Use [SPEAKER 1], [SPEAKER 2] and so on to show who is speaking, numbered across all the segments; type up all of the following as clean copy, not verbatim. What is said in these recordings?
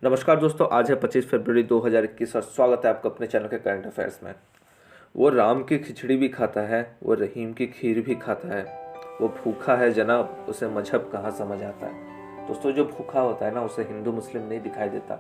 [SPEAKER 1] नमस्कार दोस्तों, आज है 25 फरवरी 2021 और स्वागत है आपका अपने चैनल के करंट अफेयर्स में। वो राम की खिचड़ी भी खाता है, वो रहीम की खीर भी खाता है, वो भूखा है जनाब, उसे मजहब कहाँ समझ आता है। दोस्तों, जो भूखा होता है ना, उसे हिंदू मुस्लिम नहीं दिखाई देता।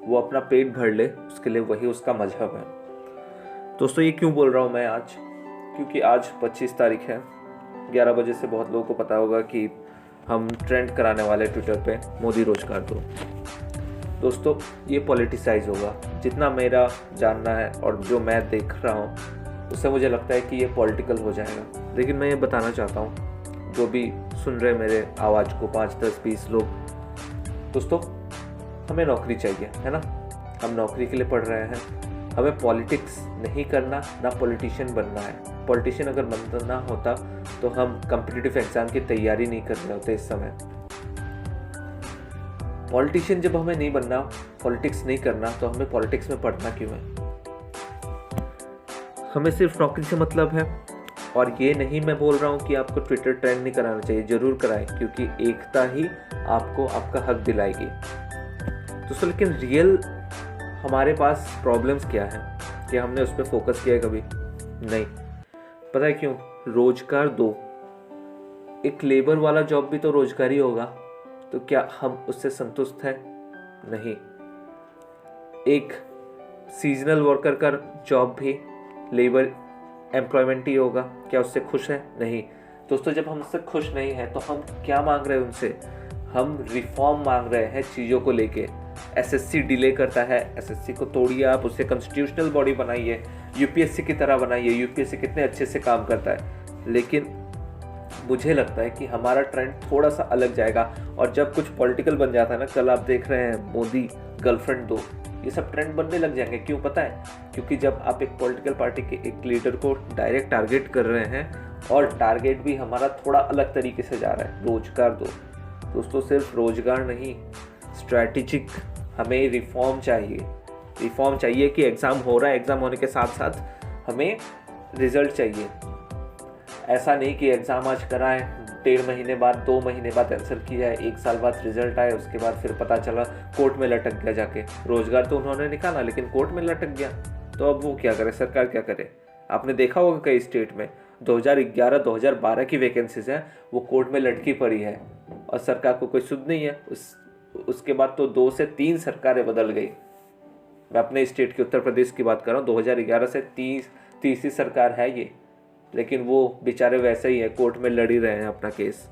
[SPEAKER 1] वो अपना पेट भर ले, उसके लिए वही उसका मजहब है। दोस्तों, ये क्यों बोल रहा हूँ मैं आज? क्योंकि आज 25 तारीख है। 11 बजे से बहुत लोगों को पता होगा कि हम ट्रेंड कराने वाले ट्विटर पे मोदी रोजगार दो। दोस्तों, ये पॉलिटिसाइज होगा। जितना मेरा जानना है और जो मैं देख रहा हूँ, उससे मुझे लगता है कि ये पॉलिटिकल हो जाएगा। लेकिन मैं ये बताना चाहता हूँ, जो भी सुन रहे मेरे आवाज़ को, 5, 10, 20 लोग, दोस्तों, हमें नौकरी चाहिए, है ना। हम नौकरी के लिए पढ़ रहे हैं। हमें पॉलिटिक्स नहीं करना, ना पॉलिटिशियन बनना है। पॉलिटिशियन अगर बनना होता तो हम कॉम्पिटिटिव एग्ज़ाम की तैयारी नहीं कर रहे होते इस समय। पॉलिटिशियन जब हमें नहीं बनना, पॉलिटिक्स नहीं करना, तो हमें पॉलिटिक्स में पढ़ना क्यों है? हमें सिर्फ नौकरी से मतलब है। और ये नहीं मैं बोल रहा हूँ कि आपको ट्विटर ट्रेंड नहीं कराना चाहिए, जरूर कराएं, क्योंकि एकता ही आपको आपका हक दिलाएगी। तो लेकिन रियल हमारे पास प्रॉब्लम्स क्या है कि हमने उस पर फोकस किया है कभी नहीं। पता है क्यों? रोजगार दो। एक लेबर वाला जॉब भी तो रोजगार ही होगा, तो क्या हम उससे संतुष्ट हैं? नहीं। एक सीजनल वर्कर का जॉब भी लेबर एम्प्लॉयमेंट ही होगा, क्या उससे खुश है? नहीं। दोस्तों, जब हम उससे खुश नहीं हैं तो हम क्या मांग रहे हैं उनसे? हम रिफॉर्म मांग रहे हैं चीज़ों को लेके। एसएससी डिले करता है, एसएससी को तोड़िए, आप उसे कॉन्स्टिट्यूशनल बॉडी बनाइए, यूपीएससी की तरह बनाइए। यूपीएससी कितने अच्छे से काम करता है। लेकिन मुझे लगता है कि हमारा ट्रेंड थोड़ा सा अलग जाएगा। और जब कुछ पॉलिटिकल बन जाता है ना, कल आप देख रहे हैं मोदी गर्लफ्रेंड दो, ये सब ट्रेंड बनने लग जाएंगे। क्यों पता है? क्योंकि जब आप एक पॉलिटिकल पार्टी के एक लीडर को डायरेक्ट टारगेट कर रहे हैं, और टारगेट भी हमारा थोड़ा अलग तरीके से जा रहा है, रोजगार दो। दोस्तों, सिर्फ रोजगार नहीं, स्ट्रैटेजिक हमें रिफॉर्म चाहिए। रिफॉर्म चाहिए कि एग्ज़ाम हो रहा है, एग्ज़ाम होने के साथ साथ हमें रिजल्ट चाहिए। ऐसा नहीं कि एग्ज़ाम आज कराएं, 1.5 महीने बाद, 2 महीने बाद आंसर की जाए, 1 साल बाद रिजल्ट आए, उसके बाद फिर पता चला कोर्ट में लटक गया जाके। रोजगार तो उन्होंने निकाला लेकिन कोर्ट में लटक गया। तो अब वो क्या करे? सरकार क्या करे? आपने देखा होगा कई स्टेट में 2011-2012 की वैकेंसीज हैं, वो कोर्ट में लटकी पड़ी है और सरकार को कोई सुध नहीं है। उसके बाद तो 2 से 3 सरकारें बदल गई। मैं अपने स्टेट के उत्तर प्रदेश की बात कर रहा हूँ। 2011 से तीसरी सरकार है ये, लेकिन वो बेचारे वैसे ही है, कोर्ट में लड़ ही रहे हैं अपना केस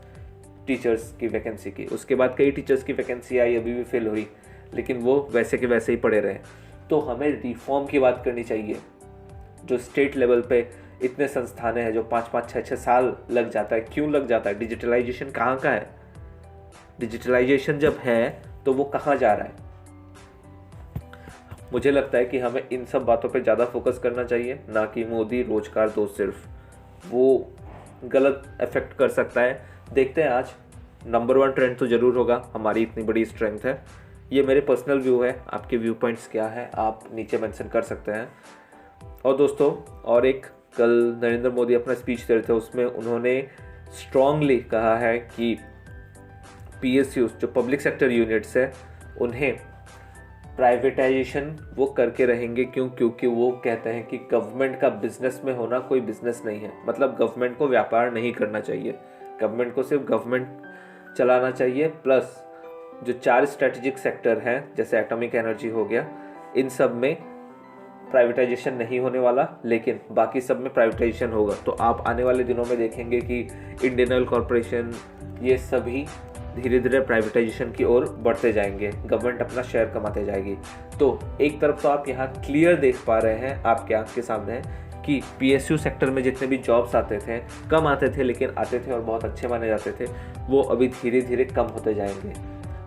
[SPEAKER 1] टीचर्स की वैकेंसी की। उसके बाद कई टीचर्स की वैकेंसी आई, अभी भी फेल हुई, लेकिन वो वैसे के वैसे ही पड़े रहे। तो हमें रिफॉर्म की बात करनी चाहिए। जो स्टेट लेवल पे इतने संस्थानें हैं जो 5-5, 6-6 साल लग जाता है, क्यों लग जाता है? डिजिटलाइजेशन कहाँ का है? डिजिटलाइजेशन जब है तो वो कहाँ जा रहा है? मुझे लगता है कि हमें इन सब बातों पे ज़्यादा फोकस करना चाहिए, ना कि मोदी रोजगार दो सिर्फ। वो गलत इफेक्ट कर सकता है। देखते हैं, आज नंबर 1 ट्रेंड तो ज़रूर होगा, हमारी इतनी बड़ी स्ट्रेंथ है। ये मेरे पर्सनल व्यू है, आपके व्यू पॉइंट्स क्या है आप नीचे मेंशन कर सकते हैं। और दोस्तों, और एक कल नरेंद्र मोदी अपना स्पीच दे रहे थे, उसमें उन्होंने स्ट्रांगली कहा है कि पीएसयूज जो पब्लिक सेक्टर यूनिट्स है, उन्हें प्राइवेटाइजेशन वो करके रहेंगे। क्यों? क्योंकि वो कहते हैं कि गवर्नमेंट का बिजनेस में होना कोई बिजनेस नहीं है। मतलब गवर्नमेंट को व्यापार नहीं करना चाहिए, गवर्नमेंट को सिर्फ गवर्नमेंट चलाना चाहिए। प्लस जो 4 स्ट्रेटेजिक सेक्टर हैं, जैसे एटॉमिक एनर्जी हो गया, इन सब में प्राइवेटाइजेशन नहीं होने वाला, लेकिन बाकी सब में प्राइवेटाइजेशन होगा। तो आप आने वाले दिनों में देखेंगे कि इंडियन ऑयल कॉरपोरेशन, ये सभी धीरे धीरे प्राइवेटाइजेशन की ओर बढ़ते जाएंगे, गवर्नमेंट अपना शेयर कमाते जाएगी। तो एक तरफ तो आप यहाँ क्लियर देख पा रहे हैं, आपके आंख के सामने है कि पीएसयू सेक्टर में जितने भी जॉब्स आते थे, कम आते थे लेकिन आते थे और बहुत अच्छे माने जाते थे, वो अभी धीरे धीरे कम होते जाएंगे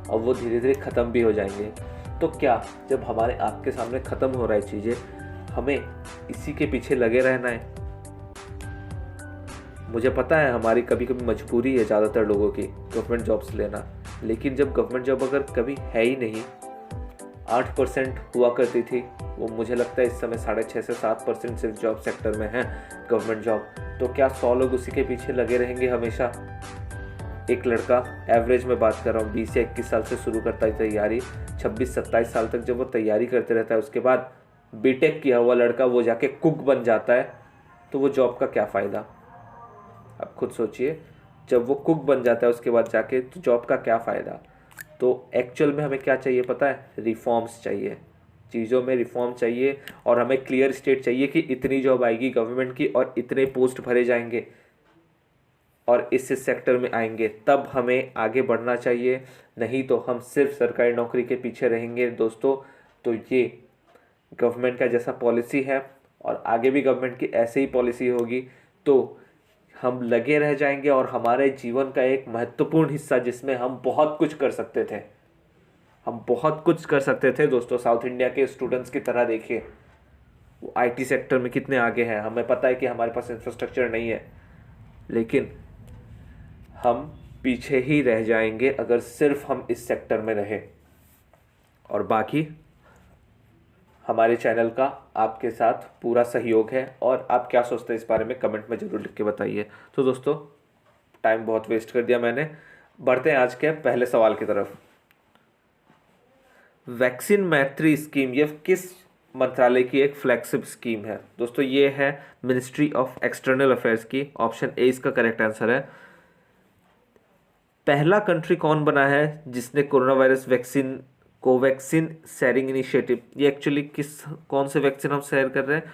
[SPEAKER 1] और वो धीरे धीरे ख़त्म भी हो जाएंगे। तो क्या, जब हमारे आंख के सामने ख़त्म हो रहा है चीज़ें, हमें इसी के पीछे लगे रहना है? मुझे पता है हमारी कभी कभी मजबूरी है ज़्यादातर लोगों की गवर्नमेंट जॉब्स लेना, लेकिन जब गवर्नमेंट जॉब अगर कभी है ही नहीं, 8% हुआ करती थी, वो मुझे लगता है इस समय 6.5 से 7% सिर्फ जॉब सेक्टर में है गवर्नमेंट जॉब। तो क्या 100 लोग उसी के पीछे लगे रहेंगे हमेशा? एक लड़का, एवरेज में बात कर रहा हूँ, 20 से 21 साल से शुरू करता है तैयारी, 26-27 साल तक जब वो तैयारी करते रहता है, उसके बाद बीटेक किया हुआ लड़का वो जाके कुक बन जाता है, तो वो जॉब का क्या फ़ायदा? आप खुद सोचिए, जब वो कुक बन जाता है उसके बाद जाके, तो जॉब का क्या फ़ायदा? तो एक्चुअल में हमें क्या चाहिए पता है? रिफॉर्म्स चाहिए, चीज़ों में रिफॉर्म चाहिए, और हमें क्लियर स्टेट चाहिए कि इतनी जॉब आएगी गवर्नमेंट की और इतने पोस्ट भरे जाएंगे और इस सेक्टर में आएंगे, तब हमें आगे बढ़ना चाहिए। नहीं तो हम सिर्फ सरकारी नौकरी के पीछे रहेंगे दोस्तों, तो ये गवर्नमेंट का जैसा पॉलिसी है और आगे भी गवर्नमेंट की ऐसे ही पॉलिसी होगी, तो हम लगे रह जाएंगे और हमारे जीवन का एक महत्वपूर्ण हिस्सा जिसमें हम बहुत कुछ कर सकते थे, हम बहुत कुछ कर सकते थे दोस्तों। साउथ इंडिया के स्टूडेंट्स की तरह देखिए, वो आईटी सेक्टर में कितने आगे हैं। हमें पता है कि हमारे पास इंफ्रास्ट्रक्चर नहीं है, लेकिन हम पीछे ही रह जाएंगे अगर सिर्फ हम इस सेक्टर में रहें। और बाकी हमारे चैनल का आपके साथ पूरा सहयोग है, और आप क्या सोचते हैं इस बारे में कमेंट में ज़रूर लिख के बताइए। तो दोस्तों, टाइम बहुत वेस्ट कर दिया मैंने, बढ़ते हैं आज के पहले सवाल की तरफ। वैक्सीन मैत्री स्कीम ये किस मंत्रालय की एक फ्लैगशिप स्कीम है? दोस्तों ये है मिनिस्ट्री ऑफ एक्सटर्नल अफेयर्स की। ऑप्शन ए इसका करेक्ट आंसर है। पहला कंट्री कौन बना है जिसने corona virus vaccine Covaxin sharing initiative, ये एक्चुअली कौन से वैक्सीन हम शेयर कर रहे हैं?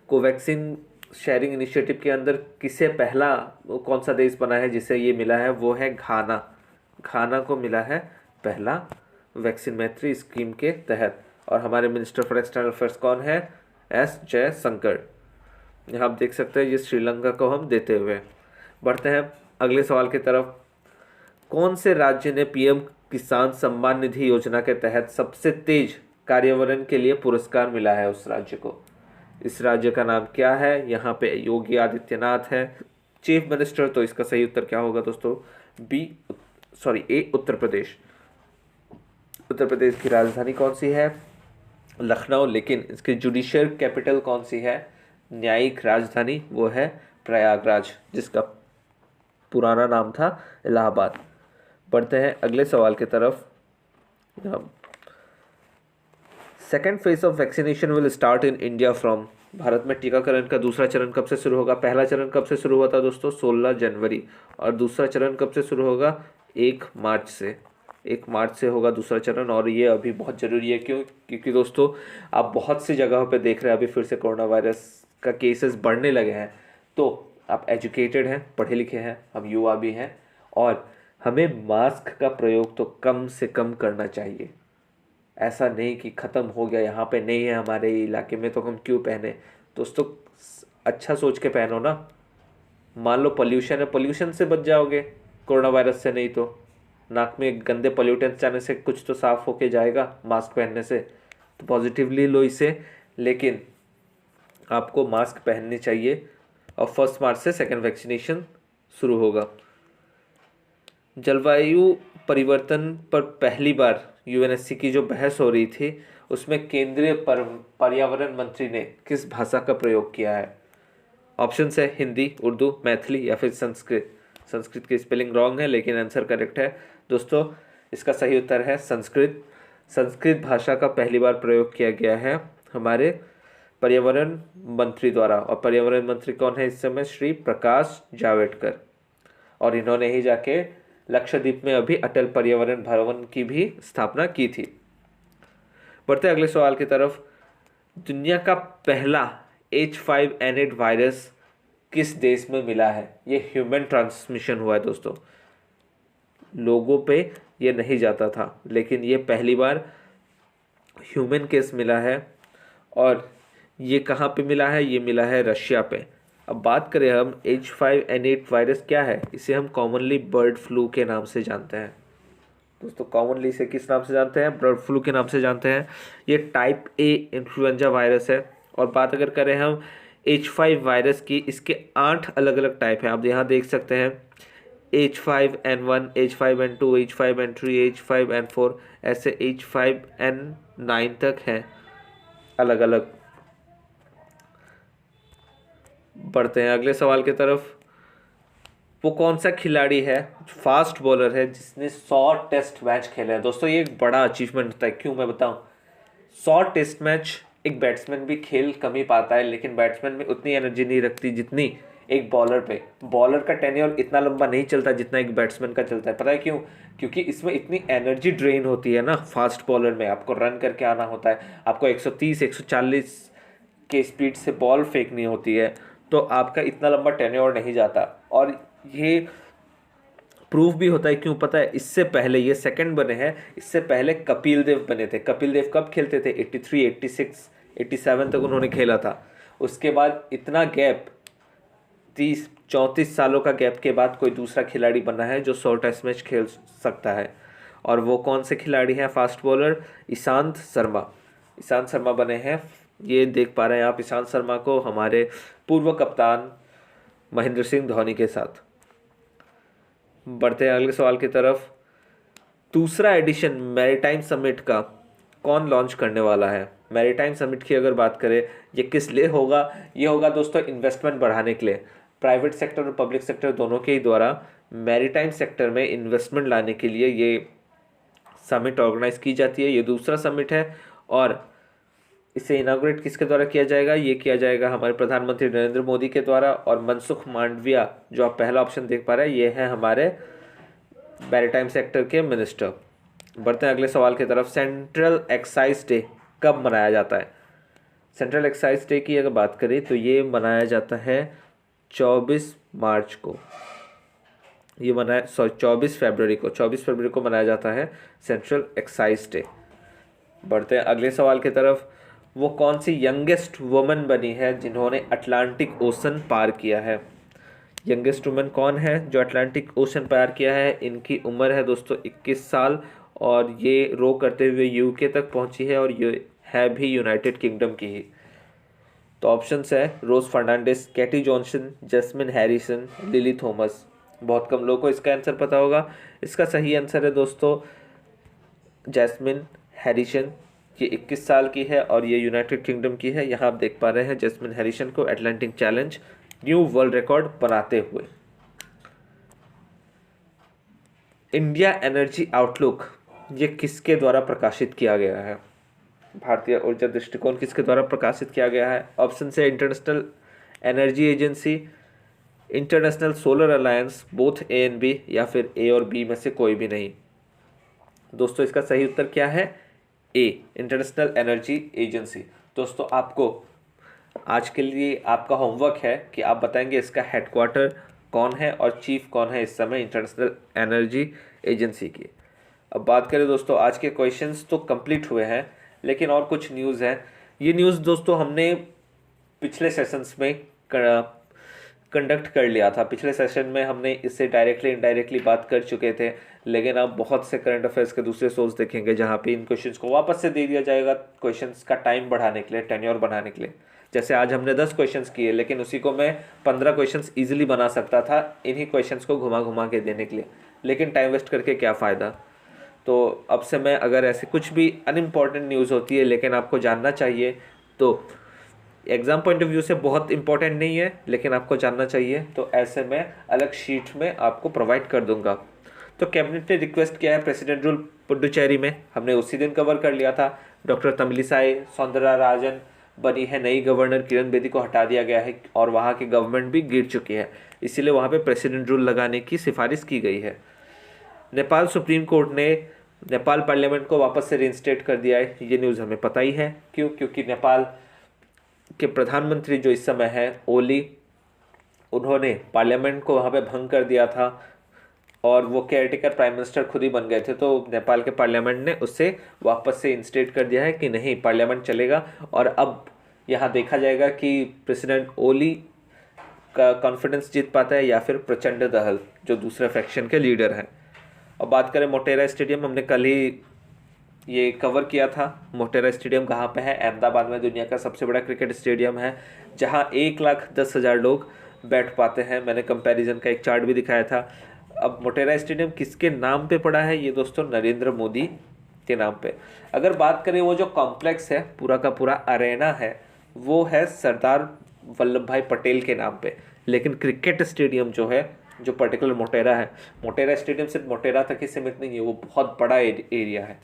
[SPEAKER 1] कोवैक्सीन शेयरिंग इनिशिएटिव के अंदर किसे पहला कौन सा देश बना है जिसे ये मिला है? वो है घाना को मिला है पहला वैक्सीन मैत्री स्कीम के तहत। और हमारे मिनिस्टर फॉर एक्सटर्नल अफेयर्स कौन है? एस जयशंकर। यहाँ आप देख सकते हैं ये श्रीलंका को हम देते हुए। बढ़ते हैं अगले सवाल की तरफ। कौन से राज्य ने पीएम किसान सम्मान निधि योजना के तहत सबसे तेज कार्यान्वयन के लिए पुरस्कार मिला है उस राज्य को? इस राज्य का नाम क्या है? यहाँ पे योगी आदित्यनाथ है चीफ मिनिस्टर। तो इसका सही उत्तर क्या होगा दोस्तों? ए उत्तर प्रदेश। उत्तर प्रदेश की राजधानी कौन सी है? लखनऊ। लेकिन इसकी जुडिशियल कैपिटल कौन सी है? न्यायिक राजधानी वो है प्रयागराज, जिसका पुराना नाम था इलाहाबाद। बढ़ते हैं अगले सवाल की तरफ। Second phase of vaccination will start in India from. Bharat में टीकाकरण का दूसरा चरण कब से शुरू होगा? पहला चरण कब से शुरू हुआ था दोस्तों? 16 जनवरी। और दूसरा चरण कब से शुरू होगा? 1 मार्च से। 1 मार्च से होगा दूसरा चरण। और ये अभी बहुत ज़रूरी है, क्योंकि दोस्तों आप बहुत सी जगहों पे देख रहे हैं अभी फिर से कोरोना वायरस का केसेस बढ़ने लगे हैं। तो आप एजुकेटेड हैं, पढ़े लिखे हैं, हम युवा भी हैं, और हमें मास्क का प्रयोग तो कम से कम करना चाहिए। ऐसा नहीं कि ख़त्म हो गया, यहाँ पे नहीं है हमारे इलाके में तो हम क्यों पहने। दोस्तों अच्छा सोच के पहनो ना। मान लो पोल्यूशन है, पोल्यूशन से बच जाओगे, कोरोना वायरस से नहीं तो। नाक में गंदे पोल्यूटेंट्स जाने से कुछ तो साफ़ होके जाएगा मास्क पहनने से। तो पॉजिटिवली लो इसे, लेकिन आपको मास्क पहननी चाहिए। और 1 मार्च से सेकेंड वैक्सीनेशन शुरू होगा। जलवायु परिवर्तन पर पहली बार यूएनएससी की जो बहस हो रही थी, उसमें केंद्रीय पर्यावरण मंत्री ने किस भाषा का प्रयोग किया है? ऑप्शन है हिंदी, उर्दू, मैथिली या फिर संस्कृत। संस्कृत की स्पेलिंग रॉन्ग है, लेकिन आंसर करेक्ट है दोस्तों। इसका सही उत्तर है संस्कृत। संस्कृत भाषा का पहली बार प्रयोग किया गया है हमारे पर्यावरण मंत्री द्वारा। और पर्यावरण मंत्री कौन है इस समय? श्री प्रकाश जावड़ेकर। और इन्होंने ही जाके लक्षद्वीप में अभी अटल पर्यावरण भवन की भी स्थापना की थी। बढ़ते अगले सवाल की तरफ। दुनिया का पहला H5N8 वायरस किस देश में मिला है? ये ह्यूमन ट्रांसमिशन हुआ है दोस्तों, लोगों पे ये नहीं जाता था, लेकिन ये पहली बार ह्यूमन केस मिला है। और ये कहाँ पे मिला है? ये मिला है रशिया पे। अब बात करें हम H5N8 वायरस क्या है? इसे हम कॉमनली बर्ड फ्लू के नाम से जानते हैं दोस्तों। कॉमनली इसे किस नाम से जानते हैं? बर्ड फ्लू के नाम से जानते हैं। ये टाइप ए इन्फ्लुएंजा वायरस है। और बात अगर करें हम H5 वायरस की, इसके 8 अलग अलग टाइप हैं। आप यहाँ देख सकते हैं H5N1, H5N2, H5N3, H5N4, ऐसे H5N9 तक हैं अलग अलग। बढ़ते हैं अगले सवाल की तरफ। वो कौन सा खिलाड़ी है, फास्ट बॉलर है, जिसने 100 टेस्ट मैच खेले हैं। दोस्तों ये एक बड़ा अचीवमेंट होता है, क्यों मैं बताऊं। 100 टेस्ट मैच एक बैट्समैन भी खेल कम ही पाता है, लेकिन बैट्समैन में उतनी एनर्जी नहीं रखती जितनी एक बॉलर पे। बॉलर का टेन्योर इतना लंबा नहीं चलता जितना एक बैट्समैन का चलता है। पता है क्यों? क्योंकि इसमें इतनी एनर्जी ड्रेन होती है ना। फास्ट बॉलर में आपको रन करके आना होता है, आपको 130 140 के स्पीड से बॉल फेंकनी होती है, तो आपका इतना लंबा टेन्योर नहीं जाता। और ये प्रूफ भी होता है, क्यों पता है? इससे पहले ये सेकंड बने हैं, इससे पहले कपिल देव बने थे। कपिल देव कब खेलते थे? 83 86 87 तक उन्होंने खेला था। उसके बाद इतना गैप, 30 34 सालों का गैप के बाद कोई दूसरा खिलाड़ी बना है जो 100 टेस्ट मैच खेल सकता है। और वो कौन से खिलाड़ी हैं? Fast bowler Ishant Sharma. ईशांत शर्मा बने हैं। ये देख पा रहे हैं आप ईशांत शर्मा को हमारे पूर्व कप्तान महेंद्र सिंह धोनी के साथ। बढ़ते हैं अगले सवाल की तरफ। दूसरा एडिशन मैरीटाइम समिट का कौन लॉन्च करने वाला है? मैरीटाइम समिट की अगर बात करें, ये किस लिए होगा? ये होगा दोस्तों इन्वेस्टमेंट बढ़ाने के लिए। प्राइवेट सेक्टर और पब्लिक सेक्टर दोनों के ही द्वारा मैरीटाइम सेक्टर में इन्वेस्टमेंट लाने के लिए ये समिट ऑर्गेनाइज की जाती है। ये दूसरा समिट है और इसे इनाग्रेट किसके द्वारा किया जाएगा? ये किया जाएगा हमारे प्रधानमंत्री नरेंद्र मोदी के द्वारा। और मनसुख मांडविया, जो आप पहला ऑप्शन देख पा रहे हैं, ये है हमारे मैरीटाइम सेक्टर के मिनिस्टर। बढ़ते हैं अगले सवाल की तरफ। सेंट्रल एक्साइज डे कब मनाया जाता है? सेंट्रल एक्साइज डे की अगर बात करें तो ये मनाया जाता है 24 मार्च को। ये 24 फरवरी को मनाया जाता है सेंट्रल एक्साइज डे। बढ़ते हैं अगले सवाल की तरफ। वो कौन सी यंगेस्ट वुमन बनी है जिन्होंने अटलांटिक ओशन पार किया है? यंगेस्ट वुमन कौन है जो अटलांटिक ओशन पार किया है? इनकी उम्र है दोस्तों 21 साल और ये रो करते हुए यूके तक पहुंची है और ये है भी यूनाइटेड किंगडम की ही। तो ऑप्शंस है Rose Fernandes, Katie Johnson, Jasmine Harrison, Lily Thomas. बहुत कम लोगों को इसका आंसर पता होगा। इसका सही आंसर है दोस्तों जैस्मिन हैरिसन। ये 21 साल की है और ये यूनाइटेड किंगडम की है। यहाँ आप देख पा रहे हैं जैस्मिन हैरिसन को Atlantic challenge new world record बनाते हुए। इंडिया एनर्जी आउटलुक ये किसके द्वारा प्रकाशित किया गया है? भारतीय ऊर्जा दृष्टिकोण किसके द्वारा प्रकाशित किया गया है? ऑप्शन से international energy agency, international solar alliance, both A and B, या फिर ए और बी में से कोई भी नहीं। दोस्तों इसका सही उत्तर क्या है? ए, इंटरनेशनल एनर्जी एजेंसी। दोस्तों आपको आज के लिए आपका होमवर्क है कि आप बताएंगे इसका हेडक्वार्टर कौन है और चीफ कौन है इस समय इंटरनेशनल एनर्जी एजेंसी की। अब बात करें दोस्तों, आज के क्वेश्चंस तो कंप्लीट हुए हैं, लेकिन और कुछ न्यूज़ है। ये न्यूज़ दोस्तों हमने पिछले सेशंस में कंडक्ट कर लिया था। पिछले सेशन में हमने इससे डायरेक्टली इनडायरेक्टली बात कर चुके थे, लेकिन आप बहुत से करंट अफेयर्स के दूसरे सोर्स देखेंगे जहाँ पे इन क्वेश्चंस को वापस से दे दिया जाएगा, क्वेश्चंस का टाइम बढ़ाने के लिए, टेन्योर बढ़ाने के लिए। जैसे आज हमने 10 क्वेश्चंस किए, लेकिन उसी को मैं 15 क्वेश्चंस ईजिली बना सकता था इन्हीं क्वेश्चंस को घुमा घुमा के देने के लिए, लेकिन टाइम वेस्ट करके क्या फ़ायदा। तो अब से मैं अगर ऐसे कुछ भी अनइम्पॉर्टेंट न्यूज़ होती है लेकिन आपको जानना चाहिए, तो एग्ज़ाम पॉइंट ऑफ व्यू से बहुत इंपॉर्टेंट नहीं है लेकिन आपको जानना चाहिए, तो ऐसे में अलग शीट में आपको प्रोवाइड कर दूंगा। तो कैबिनेट ने रिक्वेस्ट किया है प्रेसिडेंट रूल पुडुचेरी में, हमने उसी दिन कवर कर लिया था। डॉक्टर तमिलिसाई सौंदरराजन बनी है नई गवर्नर, किरण बेदी को हटा दिया गया है और वहाँ की गवर्नमेंट भी गिर चुकी है, इसीलिए वहाँ पे प्रेसिडेंट रूल लगाने की सिफारिश की गई है। नेपाल सुप्रीम कोर्ट ने नेपाल पार्लियामेंट को वापस से रिइंस्टेट कर दिया है। ये न्यूज़ हमें पता ही है, क्यों? क्योंकि नेपाल के प्रधानमंत्री जो इस समय है ओली, उन्होंने पार्लियामेंट को वहाँ पे भंग कर दिया था और वो केयरटेकर प्राइम मिनिस्टर खुद ही बन गए थे। तो नेपाल के पार्लियामेंट ने उससे वापस से इंस्टेट कर दिया है कि नहीं, पार्लियामेंट चलेगा। और अब यहाँ देखा जाएगा कि प्रेसिडेंट ओली का कॉन्फिडेंस जीत पाता है या फिर प्रचंड दहल जो दूसरे फैक्शन के लीडर हैं। अब बात करें मोटेरा स्टेडियम, हमने कल ही ये कवर किया था। मोटेरा स्टेडियम कहाँ पे है? अहमदाबाद में दुनिया का सबसे बड़ा क्रिकेट स्टेडियम है, जहाँ 1,10,000 लोग बैठ पाते हैं। मैंने कंपैरिजन का एक चार्ट भी दिखाया था। अब मोटेरा स्टेडियम किसके नाम पे पड़ा है? ये दोस्तों नरेंद्र मोदी के नाम पे। अगर बात करें वो जो कॉम्प्लेक्स है, पूरा का पूरा अरेना है, वो है सरदार वल्लभ भाई पटेल के नाम पे, लेकिन क्रिकेट स्टेडियम जो है जो पर्टिकुलर मोटेरा है, मोटेरा स्टेडियम सिर्फ मोटेरा तक ही सीमित नहीं है, वो बहुत बड़ा एरिया है।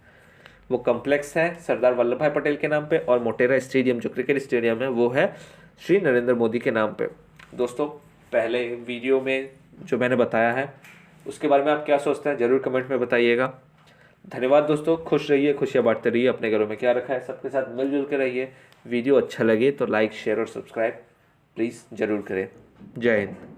[SPEAKER 1] वो कॉम्प्लेक्स है सरदार वल्लभ भाई पटेल के नाम पे, और मोटेरा स्टेडियम जो क्रिकेट स्टेडियम है वो है श्री नरेंद्र मोदी के नाम पे। दोस्तों, पहले वीडियो में जो मैंने बताया है उसके बारे में आप क्या सोचते हैं ज़रूर कमेंट में बताइएगा। धन्यवाद दोस्तों, खुश रहिए, खुशियाँ बांटते रहिए, अपने घरों में क्या रखा है सबके साथ मिलजुल के रहिए। वीडियो अच्छा लगे तो लाइक शेयर और सब्सक्राइब प्लीज़ ज़रूर करें। जय हिंद।